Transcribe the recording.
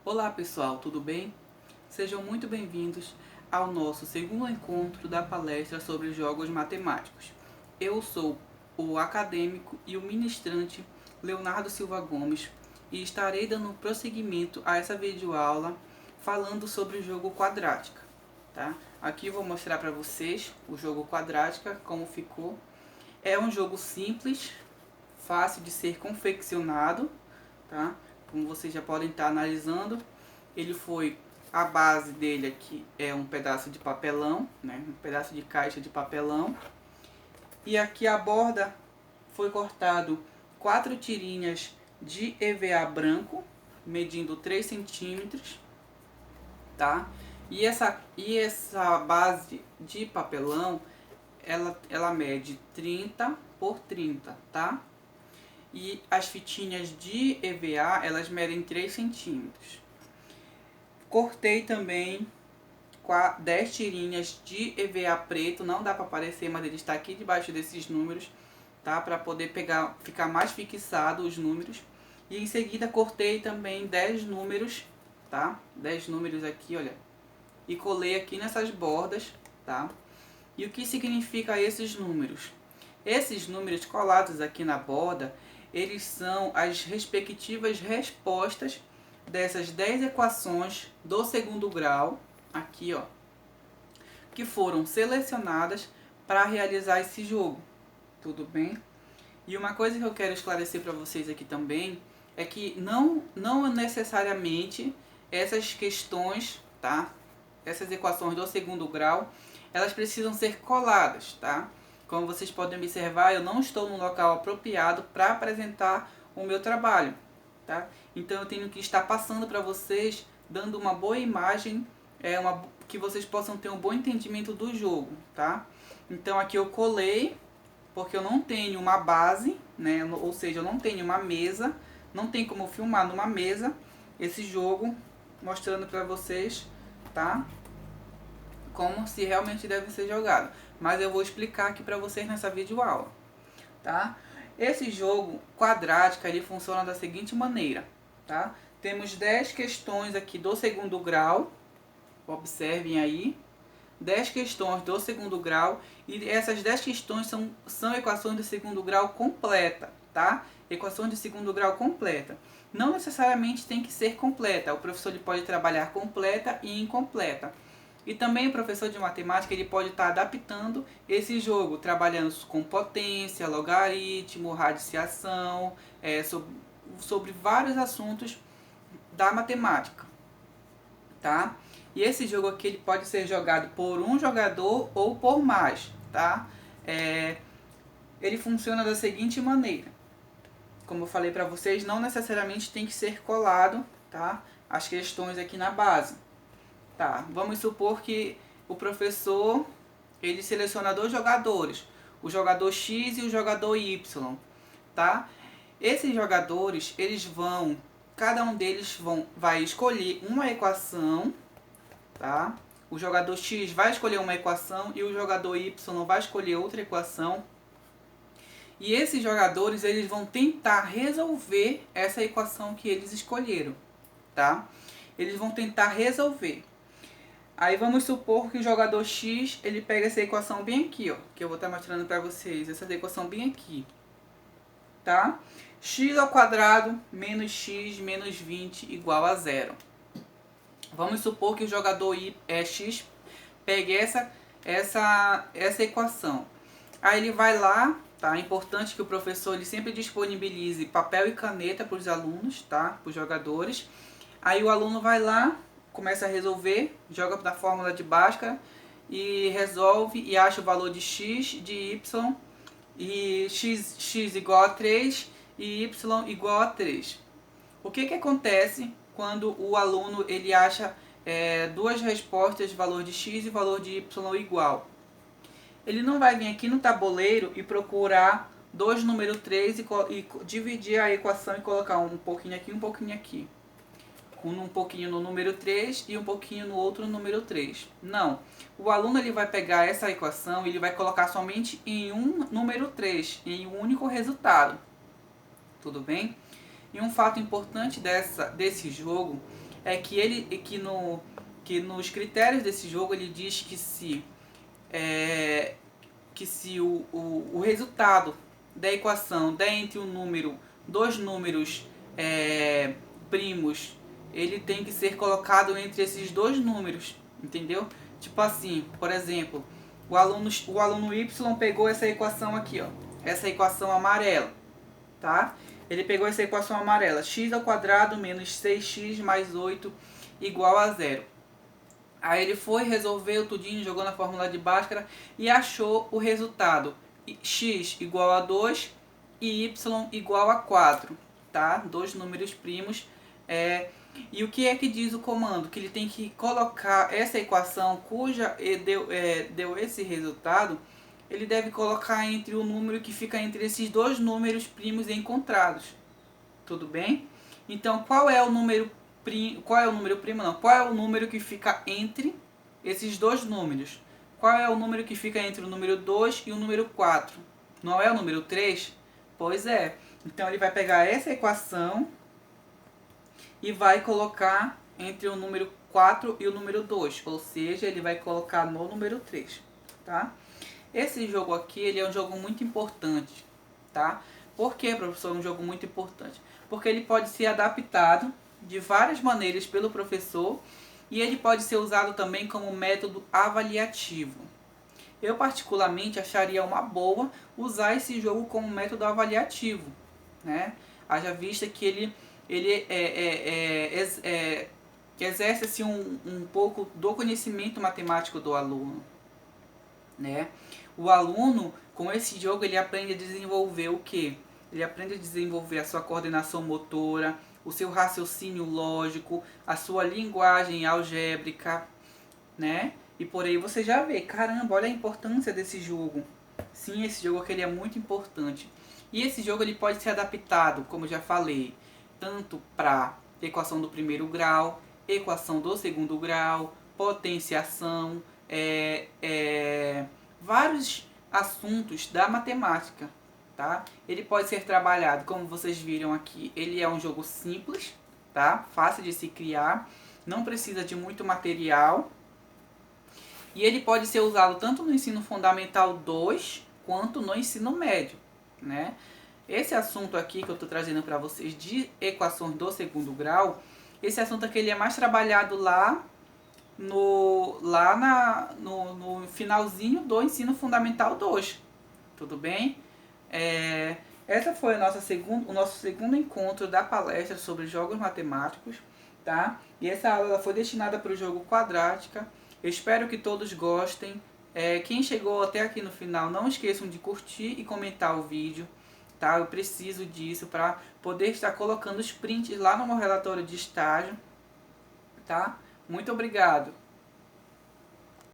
Olá pessoal, tudo bem? Sejam muito bem-vindos ao nosso segundo encontro da palestra sobre jogos matemáticos. Eu sou o acadêmico e o ministrante Leonardo Silva Gomes e estarei dando prosseguimento a essa videoaula falando sobre o jogo Quadrática. Tá? Aqui eu vou mostrar para vocês o jogo Quadrática, como ficou. É um jogo simples, fácil de ser confeccionado, tá? Como vocês já podem estar analisando, a base dele aqui é um pedaço de papelão, né? Um pedaço de caixa de papelão. E aqui a borda foi cortado 4 tirinhas de EVA branco, medindo 3 centímetros, tá? E essa base de papelão, ela mede 30 por 30, tá? E as fitinhas de EVA, elas medem 3 centímetros. Cortei também 10 tirinhas de EVA preto, não dá para aparecer, mas ele está aqui debaixo desses números, tá? Para poder ficar mais fixado os números. E em seguida cortei também 10 números, tá? 10 números aqui, olha. E colei aqui nessas bordas, tá? E o que significa esses números? Esses números colados aqui na borda, eles são as respectivas respostas dessas 10 equações do segundo grau, aqui ó, que foram selecionadas para realizar esse jogo, tudo bem? E uma coisa que eu quero esclarecer para vocês aqui também, é que não necessariamente essas questões, tá? Essas equações do segundo grau, elas precisam ser coladas, tá? Como vocês podem observar, eu não estou no local apropriado para apresentar o meu trabalho, tá? Então eu tenho que estar passando para vocês, dando uma boa imagem, que vocês possam ter um bom entendimento do jogo, tá? Então aqui eu colei, porque eu não tenho uma base, né? Ou seja, eu não tenho uma mesa, não tem como filmar numa mesa esse jogo, mostrando para vocês, tá? Como se realmente deve ser jogado. Mas eu vou explicar aqui para vocês nessa videoaula, tá? Esse jogo Quadrática, ele funciona da seguinte maneira, tá? Temos 10 questões aqui do segundo grau, observem aí, 10 questões do segundo grau, e essas 10 questões são equações de segundo grau completa, tá? Equações de segundo grau completa. Não necessariamente tem que ser completa, o professor ele pode trabalhar completa e incompleta. E também o professor de matemática ele pode estar adaptando esse jogo, trabalhando com potência, logaritmo, radiciação, sobre vários assuntos da matemática, tá? E esse jogo aqui ele pode ser jogado por um jogador ou por mais, tá? Ele funciona da seguinte maneira. Como eu falei para vocês, não necessariamente tem que ser colado, tá? As questões aqui na base. Tá, vamos supor que o professor ele seleciona 2 jogadores, o jogador X e o jogador Y, tá? Esses jogadores, cada um deles vai escolher uma equação, tá? O jogador X vai escolher uma equação e o jogador Y vai escolher outra equação. E esses jogadores, eles vão tentar resolver essa equação que eles escolheram, tá? Eles vão tentar resolver. Aí vamos supor que o jogador X, ele pega essa equação bem aqui, ó, que eu vou estar mostrando para vocês, essa equação bem aqui, tá? X ao quadrado menos x menos 20 igual a 0. Vamos supor que o jogador X pegue essa equação. Aí ele vai lá, tá? É importante que o professor ele sempre disponibilize papel e caneta para os alunos, tá? Para os jogadores. Aí o aluno vai lá, começa a resolver, joga na fórmula de Bhaskara e resolve e acha o valor de x, de y, e x igual a 3 e y igual a 3. O que acontece quando o aluno ele acha duas respostas de valor de x e valor de y igual? Ele não vai vir aqui no tabuleiro e procurar dois número 3 e dividir a equação e colocar um pouquinho aqui e um pouquinho aqui. Um pouquinho no número 3 e um pouquinho no outro número 3. Não. O aluno ele vai pegar essa equação e ele vai colocar somente em um número 3, em um único resultado. Tudo bem? E um fato importante desse jogo é que que nos critérios desse jogo ele diz que se o resultado da equação der entre dois números primos, ele tem que ser colocado entre esses dois números, entendeu? Tipo assim, por exemplo, o aluno Y pegou essa equação aqui, ó, essa equação amarela, tá? Ele pegou essa equação amarela, x ao quadrado menos 6x mais 8 igual a 0. Aí ele foi, resolveu tudinho, jogou na fórmula de Bhaskara e achou o resultado. X igual a 2 e Y igual a 4, tá? Dois números primos. E o que é que diz o comando? Que ele tem que colocar essa equação cuja deu esse resultado, ele deve colocar entre o número que fica entre esses dois números primos encontrados. Tudo bem? Então, qual é o número primo? Qual é o número primo? Não. Qual é o número que fica entre esses dois números? Qual é o número que fica entre o número 2 e o número 4? Não é o número 3? Pois é. Então, ele vai pegar essa equação e vai colocar entre o número 4 e o número 2. Ou seja, ele vai colocar no número 3. Tá? Esse jogo aqui, ele é um jogo muito importante, tá? Por que, professor, é um jogo muito importante? Porque ele pode ser adaptado de várias maneiras pelo professor e ele pode ser usado também como método avaliativo. Eu particularmente acharia uma boa usar esse jogo como método avaliativo, né? Haja vista que ele exerce assim, um pouco do conhecimento matemático do aluno, né? O aluno, com esse jogo, ele aprende a desenvolver o quê? Ele aprende a desenvolver a sua coordenação motora, o seu raciocínio lógico, a sua linguagem algébrica, né? E por aí você já vê, caramba, olha a importância desse jogo. Sim, esse jogo aqui ele é muito importante. E esse jogo ele pode ser adaptado, como eu já falei, tanto para equação do primeiro grau, equação do segundo grau, potenciação, vários assuntos da matemática, tá? Ele pode ser trabalhado, como vocês viram aqui, ele é um jogo simples, tá? Fácil de se criar, não precisa de muito material. E ele pode ser usado tanto no ensino fundamental 2 quanto no ensino médio, né? Esse assunto aqui que eu estou trazendo para vocês de equações do segundo grau, esse assunto aqui ele é mais trabalhado lá no finalzinho do ensino fundamental 2, tudo bem? Essa foi o nosso segundo encontro da palestra sobre jogos matemáticos, tá? E essa aula foi destinada para o jogo quadrática. Eu espero que todos gostem. Quem chegou até aqui no final, não esqueçam de curtir e comentar o vídeo, tá? Eu preciso disso para poder estar colocando os prints lá no meu relatório de estágio, tá? Muito obrigado!